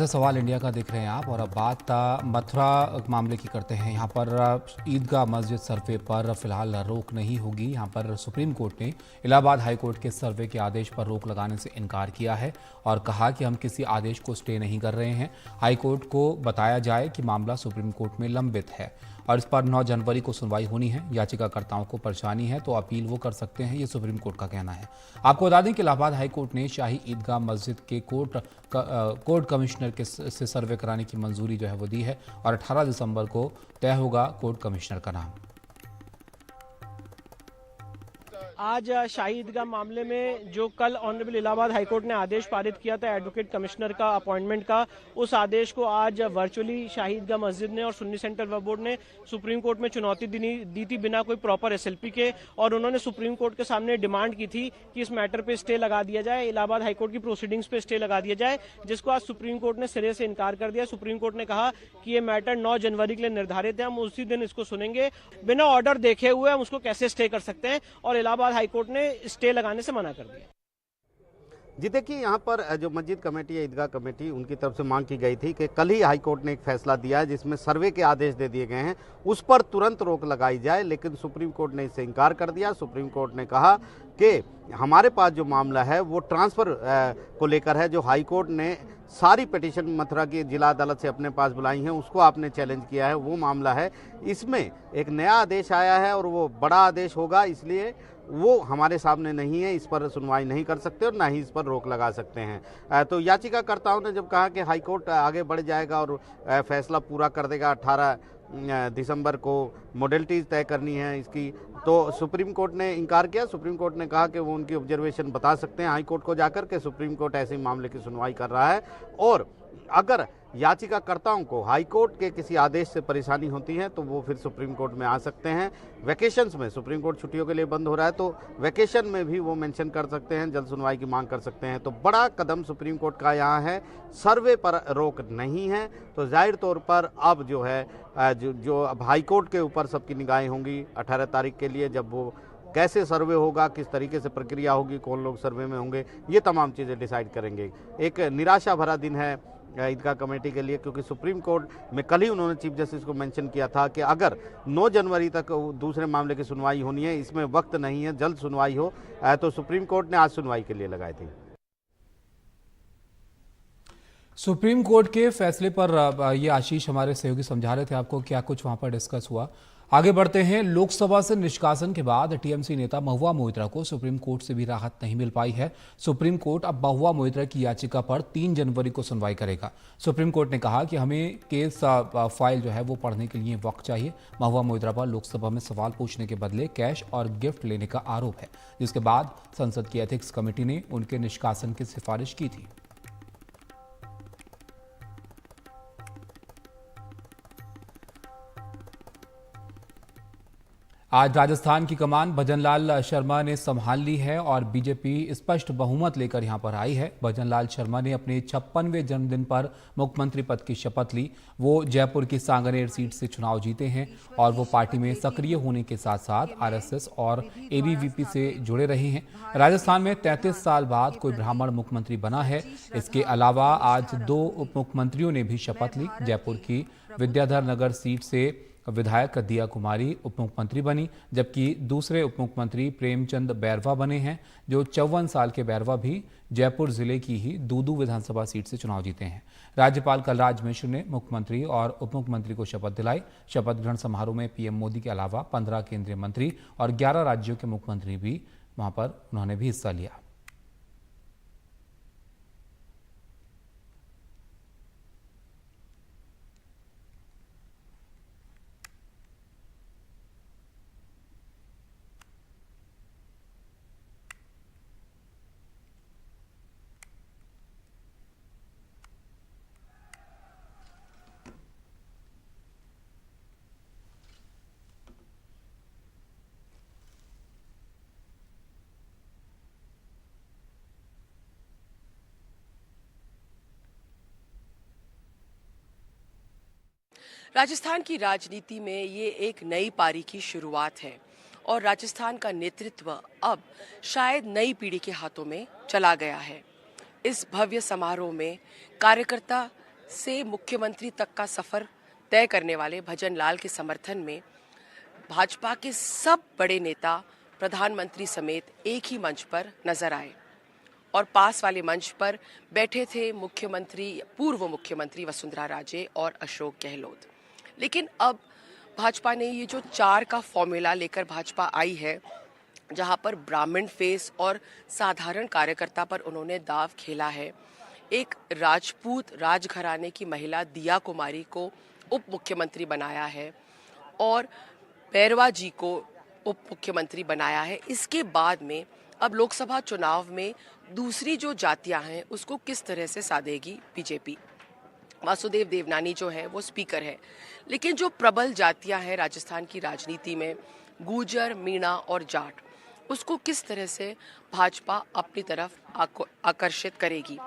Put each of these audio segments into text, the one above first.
ताज़ा सवाल इंडिया का देख रहे हैं आप। और अब बात मथुरा मामले की करते हैं। यहाँ पर ईदगाह मस्जिद सर्वे पर फिलहाल रोक नहीं होगी। यहाँ पर सुप्रीम कोर्ट ने इलाहाबाद हाई कोर्ट के सर्वे के आदेश पर रोक लगाने से इनकार किया है और कहा कि हम किसी आदेश को स्टे नहीं कर रहे हैं। हाई कोर्ट को बताया जाए कि मामला सुप्रीम कोर्ट में लंबित है और इस पर 9 जनवरी को सुनवाई होनी है। याचिकाकर्ताओं को परेशानी है तो अपील वो कर सकते हैं, ये सुप्रीम कोर्ट का कहना है। आपको बता दें कि इलाहाबाद हाई कोर्ट ने शाही ईदगाह मस्जिद के कोर्ट कमिश्नर से सर्वे कराने की मंजूरी जो है वो दी है और 18 दिसंबर को तय होगा कोर्ट कमिश्नर का नाम। आज शाही ईदगाह मामले में जो कल ऑनरेबल इलाहाबाद हाईकोर्ट ने आदेश पारित किया था एडवोकेट कमिश्नर का अपॉइंटमेंट का, उस आदेश को आज वर्चुअली शाही ईदगाह मस्जिद ने और सुन्नी सेंट्रल वक्फ बोर्ड ने सुप्रीम कोर्ट में चुनौती दी थी बिना कोई प्रॉपर एसएलपी के। और उन्होंने सुप्रीम कोर्ट के सामने डिमांड की थी कि इस मैटर पे स्टे लगा दिया जाए, इलाहाबाद हाईकोर्ट की प्रोसीडिंग्स पे स्टे लगा दिया जाए, जिसको आज सुप्रीम कोर्ट ने सिरे से इनकार कर दिया। सुप्रीम कोर्ट ने कहा कि ये मैटर 9 जनवरी के लिए निर्धारित है, हम उसी दिन इसको सुनेंगे। बिना ऑर्डर देखे हुए हम उसको कैसे स्टे कर सकते हैं, और इलाहाबाद हाईकोर्ट ने स्टे लगाने से मना कर दिया। जी देखिए, यहाँ पर जो मस्जिद कमेटी या ईदगाह कमेटी, उनकी तरफ से मांग की गई थी कि कल ही हाई कोर्ट ने एक फैसला दिया है जिसमें सर्वे के आदेश दे दिए गए हैं, उस पर तुरंत रोक लगाई जाए, लेकिन सुप्रीम कोर्ट ने इससे इनकार कर दिया। सुप्रीम कोर्ट ने कहा कि हमारे पास जो मामला है वो ट्रांसफ़र को लेकर है, जो हाई कोर्ट ने सारी पिटीशन मथुरा की जिला अदालत से अपने पास बुलाई हैं, उसको आपने चैलेंज किया है, वो मामला है। इसमें एक नया आदेश आया है और वो बड़ा आदेश होगा, इसलिए वो हमारे सामने नहीं है, इस पर सुनवाई नहीं कर सकते और ना ही इस पर रोक लगा सकते हैं। तो याचिकाकर्ताओं ने जब कहा कि हाईकोर्ट आगे बढ़ जाएगा और फैसला पूरा कर देगा, 18 दिसंबर को मोडेलिटीज़ तय करनी है इसकी, तो सुप्रीम कोर्ट ने इनकार किया। सुप्रीम कोर्ट ने कहा कि वो उनकी ऑब्जर्वेशन बता सकते हैं हाई कोर्ट को जाकर के सुप्रीम कोर्ट ऐसे मामले की सुनवाई कर रहा है, और अगर याचिकाकर्ताओं को हाई कोर्ट के किसी आदेश से परेशानी होती है तो वो फिर सुप्रीम कोर्ट में आ सकते हैं। वैकेशंस में, सुप्रीम कोर्ट छुट्टियों के लिए बंद हो रहा है, तो वैकेशन में भी वो मेंशन कर सकते हैं, जल्द सुनवाई की मांग कर सकते हैं। तो बड़ा कदम सुप्रीम कोर्ट का यहाँ है, सर्वे पर रोक नहीं है, तो जाहिर तौर पर अब जो है जो अब हाई कोर्ट के ऊपर सबकी निगाहें होंगी 18 तारीख के लिए, जब वो कैसे सर्वे होगा, किस तरीके से प्रक्रिया होगी, कौन लोग सर्वे में होंगे, ये तमाम चीज़ें डिसाइड करेंगे। एक निराशा भरा दिन है ईदगाह कमेटी के लिए, क्योंकि सुप्रीम कोर्ट में कल ही उन्होंने चीफ जस्टिस को मेंशन किया था कि अगर 9 जनवरी तक दूसरे मामले की सुनवाई होनी है, इसमें वक्त नहीं है, जल्द सुनवाई हो, तो सुप्रीम कोर्ट ने आज सुनवाई के लिए लगाई थी। सुप्रीम कोर्ट के फैसले पर ये आशीष हमारे सहयोगी समझा रहे थे आपको क्या कुछ वहां पर डिस्कस हुआ। आगे बढ़ते हैं। लोकसभा से निष्कासन के बाद टीएमसी नेता महुआ मोइत्रा को सुप्रीम कोर्ट से भी राहत नहीं मिल पाई है। सुप्रीम कोर्ट अब महुआ मोइत्रा की याचिका पर 3 जनवरी को सुनवाई करेगा। सुप्रीम कोर्ट ने कहा कि हमें केस फाइल जो है वो पढ़ने के लिए वक्त चाहिए। महुआ मोइत्रा पर लोकसभा में सवाल पूछने के बदले कैश और गिफ्ट लेने का आरोप है, जिसके बाद संसद की एथिक्स कमेटी ने उनके निष्कासन की सिफारिश की थी। आज राजस्थान की कमान भजनलाल शर्मा ने संभाल ली है और बीजेपी स्पष्ट बहुमत लेकर यहां पर आई है। भजनलाल शर्मा ने अपने 56वें जन्मदिन पर मुख्यमंत्री पद की शपथ ली। वो जयपुर की सांगनेर सीट से चुनाव जीते हैं और वो पार्टी में सक्रिय होने के साथ साथ आरएसएस और एबीवीपी से जुड़े रहे हैं। राजस्थान में 33 साल बाद कोई ब्राह्मण मुख्यमंत्री बना है। इसके अलावा आज 2 उप मुख्यमंत्रियों ने भी शपथ ली। जयपुर की विद्याधर नगर सीट से विधायक दिया कुमारी उप मुख्यमंत्री बनी, जबकि दूसरे उप मुख्यमंत्री प्रेमचंद बैरवा बने हैं, जो 54 साल के बैरवा भी जयपुर जिले की ही दूदू विधानसभा सीट से चुनाव जीते हैं। राज्यपाल कलराज मिश्र ने मुख्यमंत्री और उप मुख्यमंत्री को शपथ दिलाई। शपथ ग्रहण समारोह में पीएम मोदी के अलावा 15 केंद्रीय मंत्री और 11 राज्यों के मुख्यमंत्री भी वहां पर उन्होंने भी हिस्सा लिया। राजस्थान की राजनीति में ये एक नई पारी की शुरुआत है और राजस्थान का नेतृत्व अब शायद नई पीढ़ी के हाथों में चला गया है। इस भव्य समारोह में कार्यकर्ता से मुख्यमंत्री तक का सफर तय करने वाले भजन लाल के समर्थन में भाजपा के सब बड़े नेता प्रधानमंत्री समेत एक ही मंच पर नजर आए और पास वाले मंच पर बैठे थे पूर्व मुख्यमंत्री वसुंधरा राजे और अशोक गहलोत। लेकिन अब भाजपा ने ये जो 4 का फॉर्मूला लेकर भाजपा आई है, जहां पर ब्राह्मण फेस और साधारण कार्यकर्ता पर उन्होंने दाव खेला है। एक राजपूत राजघराने की महिला दिया कुमारी को उप मुख्यमंत्री बनाया है और बैरवा जी को उप मुख्यमंत्री बनाया है। इसके बाद में अब लोकसभा चुनाव में दूसरी जो जातियां हैं उसको किस तरह से साधेगी बीजेपी। वासुदेव देवनानी जो है वो स्पीकर है, लेकिन जो प्रबल जातियां हैं राजस्थान की राजनीति में, गुर्जर, मीणा और जाट, उसको किस तरह से भाजपा अपनी तरफ आकर्षित करेगी।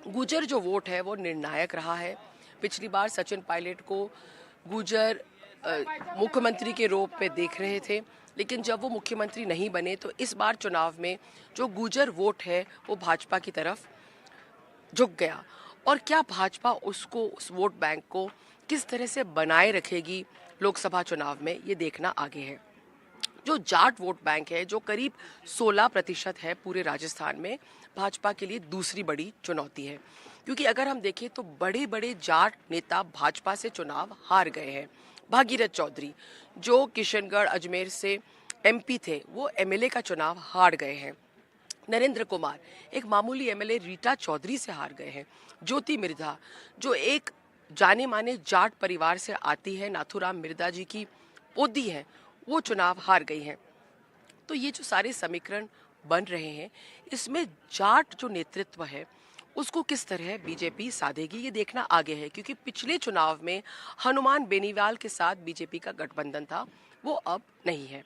गुर्जर जो वोट है वो निर्णायक रहा है। पिछली बार सचिन पायलट को गुर्जर मुख्यमंत्री के रूप में देख रहे थे, लेकिन जब वो मुख्यमंत्री नहीं बने तो इस बार चुनाव में जो गुर्जर वोट है वो भाजपा की तरफ झुक गया। और क्या भाजपा उस वोट बैंक को किस तरह से बनाए रखेगी लोकसभा चुनाव में, ये देखना आगे है। जो जाट वोट बैंक है, जो करीब 16% है पूरे राजस्थान में, भाजपा के लिए दूसरी बड़ी चुनौती है। क्योंकि अगर हम देखें तो बड़े बड़े जाट नेता भाजपा से चुनाव हार गए हैं। भागीरथ चौधरी जो किशनगढ़ अजमेर से एमपी थे, वो एमएलए का चुनाव हार गए हैं। नरेंद्र कुमार एक मामूली एमएलए रीटा चौधरी से हार गए हैं। ज्योति मिर्धा जो एक जाने माने जाट परिवार से आती है, नाथुराम मिर्धा जी की पोती है, वो चुनाव हार गई हैं। तो ये जो सारे समीकरण बन रहे हैं, इसमें जाट जो नेतृत्व है उसको किस तरह बीजेपी साधेगी, ये देखना आगे है। क्योंकि पिछले चुनाव में हनुमान बेनीवाल के साथ बीजेपी का गठबंधन था, वो अब नहीं है।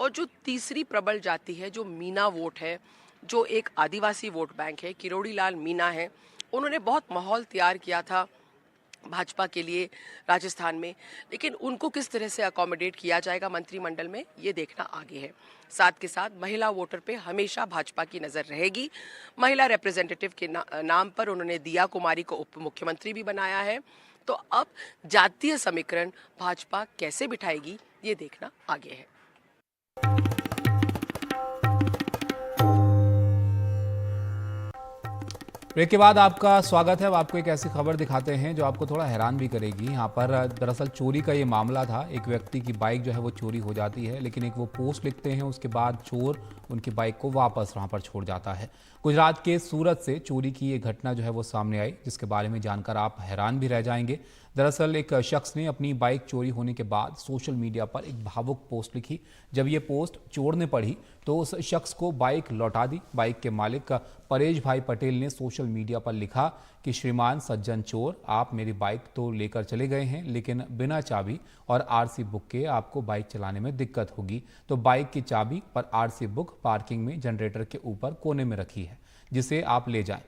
और जो तीसरी प्रबल जाति है, जो मीना वोट है, जो एक आदिवासी वोट बैंक है, किरोड़ी लाल मीना है, उन्होंने बहुत माहौल तैयार किया था भाजपा के लिए राजस्थान में, लेकिन उनको किस तरह से अकोमोडेट किया जाएगा मंत्रिमंडल में, ये देखना आगे है। साथ के साथ महिला वोटर पे हमेशा भाजपा की नजर रहेगी। महिला रिप्रेजेंटेटिव के नाम पर उन्होंने दिया कुमारी को उप मुख्यमंत्री भी बनाया है। तो अब जातीय समीकरण भाजपा कैसे बिठाएगी, ये देखना आगे है। ब्रेक के बाद आपका स्वागत है। अब आपको एक ऐसी खबर दिखाते हैं जो आपको थोड़ा हैरान भी करेगी। यहाँ पर दरअसल चोरी का ये मामला था। एक व्यक्ति की बाइक जो है वो चोरी हो जाती है, लेकिन एक वो पोस्ट लिखते हैं, उसके बाद चोर उनकी बाइक को वापस वहाँ पर छोड़ जाता है। गुजरात के सूरत से चोरी की ये घटना जो है वो सामने आई, जिसके बारे में जानकर आप हैरान भी रह जाएंगे। दरअसल एक शख्स ने अपनी बाइक चोरी होने के बाद सोशल मीडिया पर एक भावुक पोस्ट लिखी। जब ये पोस्ट चोर ने पढ़ी तो उस शख्स को बाइक लौटा दी। बाइक के मालिक परेश भाई पटेल ने सोशल मीडिया पर लिखा कि श्रीमान सज्जन चोर, आप मेरी बाइक तो लेकर चले गए हैं, लेकिन बिना चाबी और आरसी बुक के आपको बाइक चलाने में दिक्कत होगी। तो बाइक की चाबी और आरसी बुक पार्किंग में जनरेटर के ऊपर कोने में रखी है, जिसे आप ले जाएं।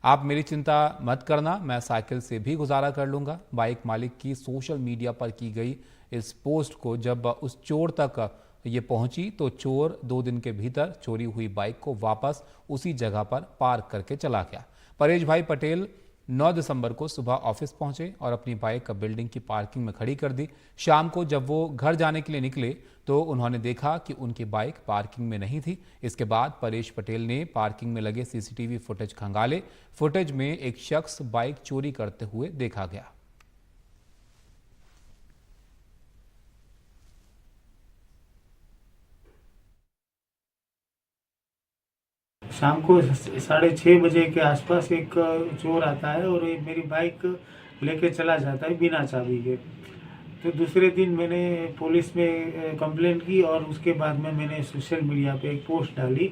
आप मेरी चिंता मत करना, मैं साइकिल से भी गुजारा कर लूँगा। बाइक मालिक की सोशल मीडिया पर की गई इस पोस्ट को जब उस चोर तक ये पहुंची तो चोर 2 दिन के भीतर चोरी हुई बाइक को वापस उसी जगह पर पार्क करके चला गया। परेश भाई पटेल 9 दिसंबर को सुबह ऑफिस पहुंचे और अपनी बाइक बिल्डिंग की पार्किंग में खड़ी कर दी। शाम को जब वो घर जाने के लिए निकले तो उन्होंने देखा कि उनकी बाइक पार्किंग में नहीं थी। इसके बाद परेश पटेल ने पार्किंग में लगे सीसीटीवी फुटेज खंगाले। फुटेज में एक शख्स बाइक चोरी करते हुए देखा गया। शाम को 6:30 बजे के आसपास एक चोर आता है और मेरी बाइक लेके चला जाता है बिना चाबी के। तो दूसरे दिन मैंने पुलिस में कंप्लेंट की और उसके बाद में मैंने सोशल मीडिया पे एक पोस्ट डाली।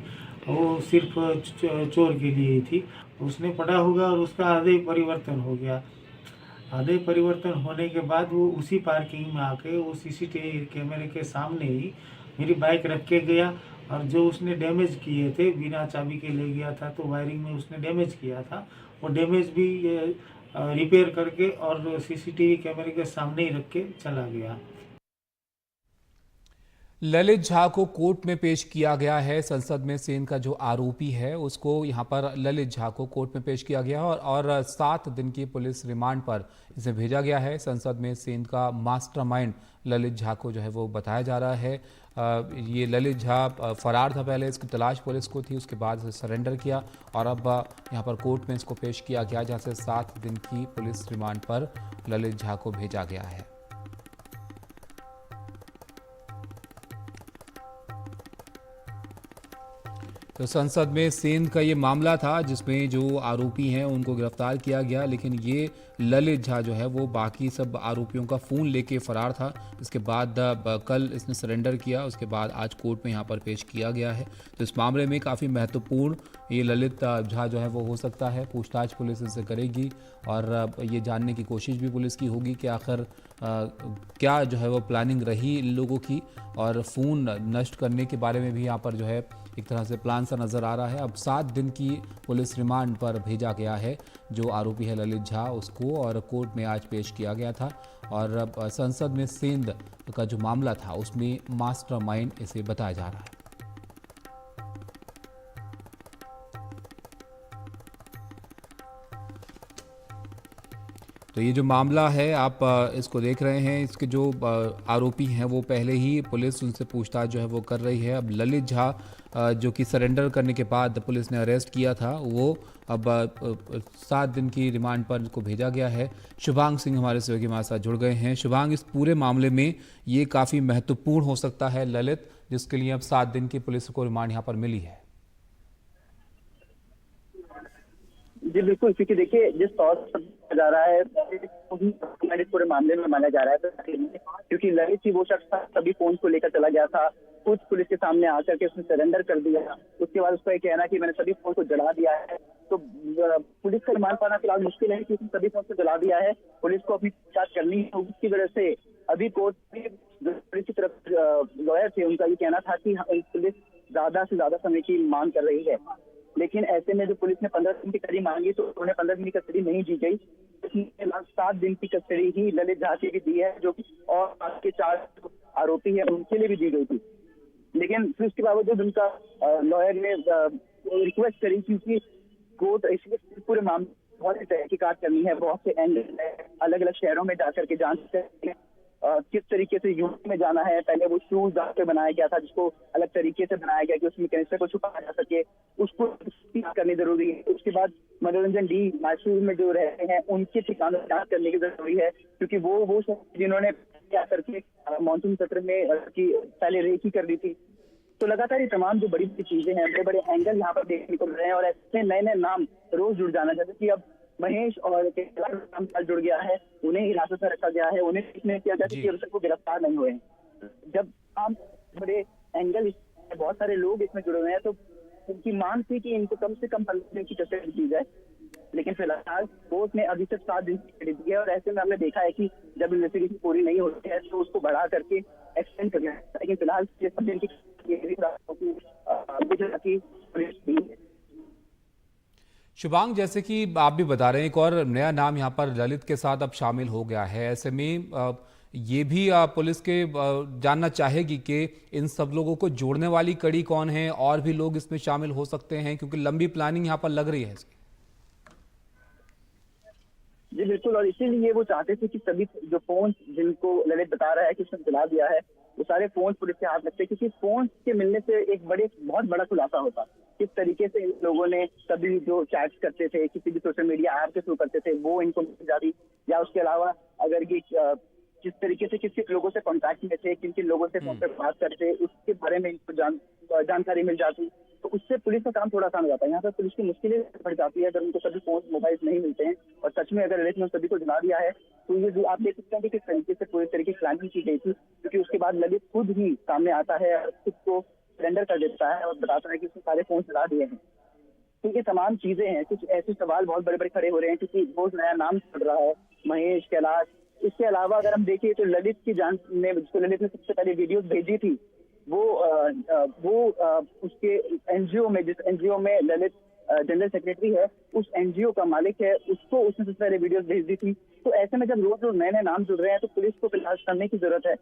वो सिर्फ चोर के लिए ही थी। उसने पढ़ा होगा और उसका आधे परिवर्तन हो गया। आधे परिवर्तन होने के बाद वो उसी पार्किंग में आके वो सीसीटीवी कैमरे के सामने ही मेरी बाइक रख के गया और जो उसने डैमेज किए थे, बिना चाबी के ले गया था तो वायरिंग में उसने डैमेज किया था, वो डैमेज भी रिपेयर करके और सीसीटीवी कैमरे के सामने ही रख के चला गया। ललित झा को कोर्ट में पेश किया गया है। संसद में सेन का जो आरोपी है उसको यहां पर ललित झा को कोर्ट में पेश किया गया और 7 दिन की पुलिस रिमांड पर इसे भेजा गया है। संसद में सेन का मास्टरमाइंड ललित झा को जो है वो बताया जा रहा है। ये ललित झा फरार था, पहले इसकी तलाश पुलिस को थी, उसके बाद इसे सरेंडर किया और अब यहाँ पर कोर्ट में इसको पेश किया गया, जहाँ से 7 दिन की पुलिस रिमांड पर ललित झा को भेजा गया है। तो संसद में सेन का ये मामला था जिसमें जो आरोपी हैं उनको गिरफ्तार किया गया, लेकिन ये ललित झा जो है वो बाकी सब आरोपियों का फ़ोन लेके फरार था। इसके बाद कल इसने सरेंडर किया, उसके बाद आज कोर्ट में यहाँ पर पेश किया गया है। तो इस मामले में काफ़ी महत्वपूर्ण ये ललित झा जो है वो हो सकता है। पूछताछ पुलिस इससे करेगी और ये जानने की कोशिश भी पुलिस की होगी कि आखिर क्या जो है वो प्लानिंग रही इन लोगों की, और फ़ोन नष्ट करने के बारे में भी यहाँ पर जो है एक तरह से प्लान सा नज़र आ रहा है। अब 7 दिन की पुलिस रिमांड पर भेजा गया है जो आरोपी है ललित झा उसको, और कोर्ट में आज पेश किया गया था। और अब संसद में सेंध का जो मामला था उसमें मास्टरमाइंड इसे बताया जा रहा है। तो ये जो मामला है आप इसको देख रहे हैं, इसके जो आरोपी हैं वो पहले ही पुलिस उनसे पूछताछ जो है वो कर रही है। अब ललित झा जो कि सरेंडर करने के बाद पुलिस ने अरेस्ट किया था, वो अब 7 दिन की रिमांड पर को भेजा गया है। शुभांग सिंह हमारे सहयोगी हमारे साथ जुड़ गए हैं। शुभांग, इस पूरे मामले में ये काफ़ी महत्वपूर्ण हो सकता है ललित, जिसके लिए अब 7 दिन की पुलिस को रिमांड यहाँ पर मिली है। जी बिल्कुल, क्योंकि देखिए जिस तौर पर जा रहा है इस पूरे मामले में माना जा रहा है, क्योंकि ललित ही वो शख्स था सभी फोन को लेकर चला गया था, खुद पुलिस के सामने आकर के उसने सरेंडर कर दिया। उसके बाद उसका ये कहना कि मैंने सभी फोन को जला दिया है। तो पुलिस का रिमांड पाना फिलहाल मुश्किल है कि उसने सभी फोन को जला दिया है। पुलिस को अपनी पूछताछ करनी है, उसकी वजह से अभी कोर्ट में पुलिस की तरफ लॉयर थे, उनका ये कहना था कि पुलिस ज्यादा से ज्यादा समय की मांग कर रही है। लेकिन ऐसे में जो पुलिस ने 15 दिन की कस्टडी मांगी तो उन्हें 15 दिन की कस्टडी नहीं दी गई। इसमें 7 दिन की कस्टडी ही ललित झा की भी दी है, जो कि और बाकी 4 आरोपी हैं उनके लिए भी दी गई थी। लेकिन फिर उसके बावजूद उनका लॉयर ने रिक्वेस्ट करी, क्योंकि कोर्ट इसके पूरे मामले बहुत सी तहकीकात करनी है, बहुत से एंगल है, अलग अलग शहरों में जाकर के जांच करनी है, किस तरीके से यूपी में जाना है। पहले वो शूज जाकर बनाया गया था जिसको अलग तरीके से बनाया गया कि उसमें कैंसर को छुपाया जा सके, उसको करनी जरूरी है। उसके बाद मनोरंजन डी मैसूर में जो रहते हैं उनके ठिकानों जांच करने की जरूरी है, क्योंकि वो जिन्होंने क्या करके मानसून सत्र में की पहले रेकी कर दी थी। तो लगातार ये तमाम जो बड़ी बड़ी चीजें हैं, बड़े बड़े एंगल यहाँ पर देखने को मिल रहे हैं, और ऐसे नए नए नाम रोज जुड़ जाना, जैसे कि अब महेश और नाम जुड़ गया है, उन्हें हिरासत में रखा गया है, उन्हें इसमें किया गया कि अब तक वो गिरफ्तार नहीं हुए हैं। जब हम बड़े एंगल बहुत सारे लोग इसमें जुड़े हुए हैं, तो उनकी मांग थी कि इनको कम से कम 15 दिन की कस्टडी दी जाए। लेकिन फिलहाल कोर्ट ने अभी तक 7 दिन की कस्टडी दी है, और ऐसे में हमने देखा है कि जब इन्वेस्टिगेशन पूरी नहीं होती है तो उसको बढ़ा करके एक्सटेंड कर दिया है। लेकिन फिलहाल 7 दिन की शुभांग, जैसे कि आप भी बता रहे हैं, एक और नया नाम यहाँ पर ललित के साथ अब शामिल हो गया है। ऐसे में ये भी पुलिस के जानना चाहेगी कि इन सब लोगों को जोड़ने वाली कड़ी कौन है, और भी लोग इसमें शामिल हो सकते हैं, क्योंकि लंबी प्लानिंग यहाँ पर लग रही है इसकी। जी बिल्कुल, और इसीलिए वो चाहते थे कि सभी जो फोन जिनको ललित बता रहा है कि उसने जला दिया है, वो सारे फोन पुलिस के हाथ लगते, क्योंकि फोन के मिलने से एक बहुत बड़ा खुलासा होता। किस तरीके से इन लोगों ने सभी जो चैट्स करते थे, किसी भी सोशल मीडिया ऐप के थ्रू करते थे, वो इनको मिल जाती, या उसके अलावा अगर ये किस तरीके से किस लोगों से कांटेक्ट में थे, किन किन लोगों से फोन पर बात करते, उसके बारे में इनको जानकारी मिल जाती, तो उससे पुलिस का काम थोड़ा आसान हो जाता है। यहाँ पर पुलिस की मुश्किलें बढ़ जाती है अगर उनको सभी फोन मोबाइल नहीं मिलते हैं, और सच में अगर ललित ने सभी को जला दिया है, तो ये जो आप देख सकते हैं कि किस तरीके से पूरी तरीके की प्लानिंग की गई थी। क्योंकि उसके बाद ललित खुद ही सामने आता है, खुद को सरेंडर कर देता है और बताता है कि उसने सारे फोन जला दिए हैं। तो ये तमाम चीजें हैं, कुछ ऐसे सवाल बहुत बड़े बड़े खड़े हो रहे हैं, क्योंकि रोज नया नाम चल रहा है, महेश, कैलाश। इसके अलावा अगर हम देखिए तो ललित की जान में, जिसको ललित ने सबसे पहले वीडियोस भेजी थी, वो उसके एनजीओ में, जिस एनजीओ में ललित जनरल सेक्रेटरी है, उस एनजीओ का मालिक है, उसको उसने सबसे पहले वीडियोस भेज दी थी। तो ऐसे में जब रोज रोज नए नए नाम जुड़ रहे हैं, तो पुलिस को फिलहाल करने की जरूरत है।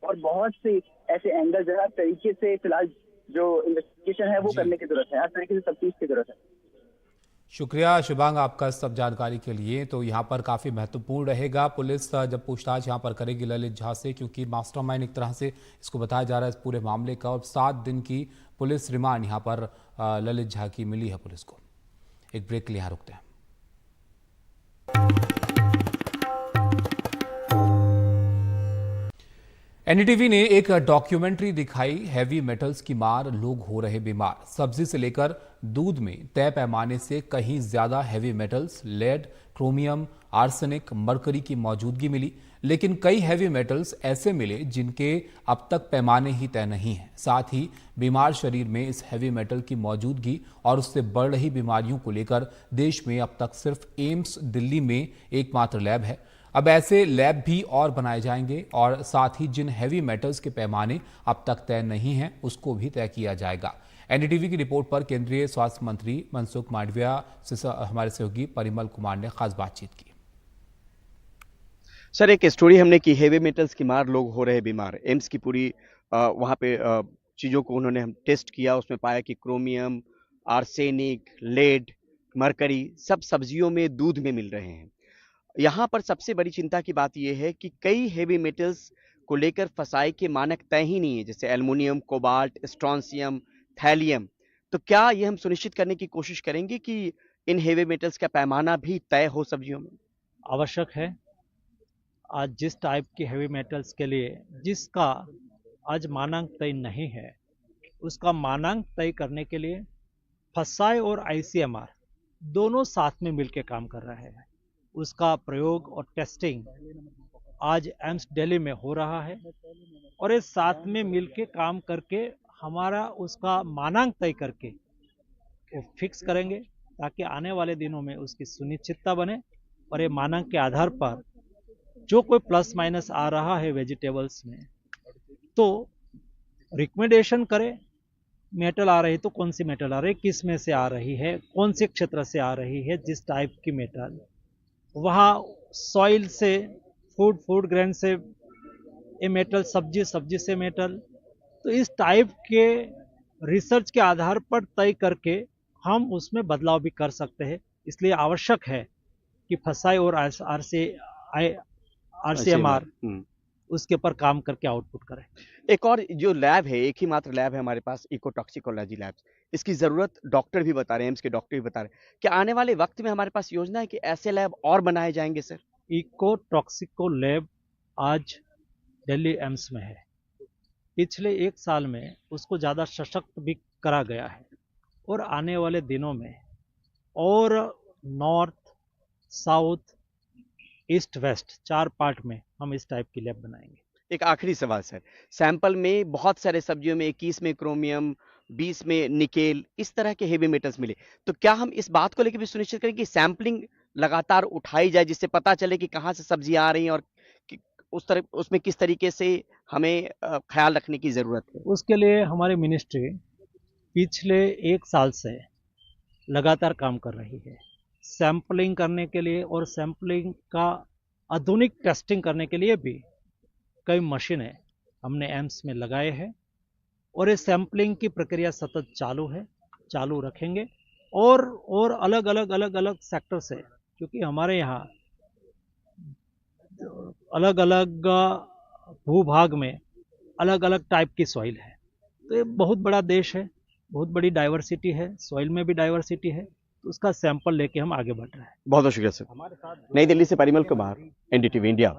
और बहुत से ऐसे एंगल जो है हर तरीके से फिलहाल जो इन्वेस्टिगेशन है वो करने की जरूरत है, हर तरीके से तफ्तीश की जरूरत है। शुक्रिया शिवांग आपका सब जानकारी के लिए। तो यहाँ पर काफ़ी महत्वपूर्ण रहेगा पुलिस जब पूछताछ यहाँ पर करेगी ललित झा से, क्योंकि मास्टरमाइंड एक तरह से इसको बताया जा रहा है इस पूरे मामले का, और 7 दिन की पुलिस रिमांड यहाँ पर ललित झा की मिली है पुलिस को। एक ब्रेक के लिए यहाँ रुकते हैं। एनडीटीवी ने एक डॉक्यूमेंट्री दिखाई, हैवी मेटल्स की मार, लोग हो रहे बीमार। सब्जी से लेकर दूध में तय पैमाने से कहीं ज्यादा heavy metals, lead, chromium, arsenic, mercury की मौजूदगी मिली। लेकिन कई हैवी मेटल्स ऐसे मिले जिनके अब तक पैमाने ही तय नहीं हैं। साथ ही बीमार शरीर में इस हैवी मेटल की मौजूदगी और उससे बढ़ रही बीमारियों को लेकर देश में अब तक सिर्फ एम्स दिल्ली में एकमात्र लैब है। अब ऐसे लैब भी और बनाए जाएंगे और साथ ही जिन हैवी मेटल्स के पैमाने अब तक तय नहीं हैं उसको भी तय किया जाएगा। एनडीटीवी की रिपोर्ट पर केंद्रीय स्वास्थ्य मंत्री मनसुख मांडविया से हमारे सहयोगी परिमल कुमार ने खास बातचीत की। सर, एक स्टोरी हमने की, हेवी मेटल्स की मार, लोग हो रहे बीमार। एम्स की पूरी वहाँ पे चीज़ों को उन्होंने हम टेस्ट किया, उसमें पाया कि क्रोमियम, आर्सेनिक, लेड, मरकरी सब सब्जियों में, दूध में मिल रहे हैं। यहाँ पर सबसे बड़ी चिंता की बात यह है कि कई हेवी मेटल्स को लेकर फसाई के मानक तय ही नहीं है, जैसे एल्युमिनियम, कोबाल्ट, स्ट्रॉन्सियम, थैलियम। तो क्या ये हम सुनिश्चित करने की कोशिश करेंगे कि इन हेवी मेटल्स का पैमाना भी तय हो सब्जियों में? आवश्यक है। आज जिस टाइप के हेवी मेटल्स के लिए जिसका आज मानक तय नहीं है, उसका मानक तय करने के लिए फसाई और आईसीएमआर दोनों साथ में मिलकर काम कर रहे हैं। उसका प्रयोग और टेस्टिंग आज एम्स दिल्ली में हो रहा है और ये साथ में मिलके काम करके हमारा उसका मानक तय करके वो फिक्स करेंगे, ताकि आने वाले दिनों में उसकी सुनिश्चितता बने और ये मानक के आधार पर जो कोई प्लस माइनस आ रहा है वेजिटेबल्स में तो रिकमेंडेशन करे। मेटल आ रही तो कौन सी मेटल आ रही, किस में से आ रही है, कौन से क्षेत्र से आ रही है, जिस टाइप की मेटल, वहाँ सॉइल से, फूड ग्रेन से ये मेटल, सब्जी से मेटल, तो इस टाइप के रिसर्च के आधार पर तय करके हम उसमें बदलाव भी कर सकते हैं। इसलिए आवश्यक है कि फसाई और आरसीएमआर उसके ऊपर काम करके आउटपुट करें। एक और जो लैब है, एक ही मात्र लैब है हमारे पास, इकोटॉक्सिकोलॉजी लैब। इसकी जरूरत डॉक्टर भी बता रहे हैं, एम्स के डॉक्टर भी बता रहे हैं। क्या आने वाले वक्त में हमारे पास योजना है कि ऐसे लैब और बनाए जाएंगे? सर, इकोटॉक्सिको लैब आज दिल्ली एम्स में है। पिछले 1 साल में उसको ज़्यादा सशक्त भी करा गया है और आने वाले दिनों में और north, south, east, west 4 part में हम इस टाइप की लैब बनाएंगे। एक आखिरी सवाल सर, सैंपल में बहुत सारे सब्जियों में 21 में क्रोमियम, 20 में निकेल, इस तरह के हेवी मेटल्स मिले, तो क्या हम इस बात को लेकर भी सुनिश्चित करें कि सैंपलिंग लगातार उठाई जाए, जिससे पता चले कि कहाँ से सब्जियां आ रही हैं और उसमें किस तरीके से हमें ख्याल रखने की जरूरत है? उसके लिए हमारी मिनिस्ट्री पिछले 1 साल से लगातार काम कर रही है सैंपलिंग करने के लिए, और सैंपलिंग का आधुनिक टेस्टिंग करने के लिए भी कई मशीनें हमने एम्स में लगाए हैं और ये सैंपलिंग की प्रक्रिया सतत चालू है, चालू रखेंगे। और अलग अलग सेक्टर से, क्योंकि हमारे यहाँ अलग अलग भूभाग में अलग अलग टाइप की सॉइल है, तो ये बहुत बड़ा देश है, बहुत बड़ी डाइवर्सिटी है, सॉइल में भी डाइवर्सिटी है, तो उसका सैंपल लेके हम आगे बढ़ रहे हैं। बहुत बहुत शुक्रिया सर। नई दिल्ली से परिमल कुमार, एनडीटीवी इंडिया।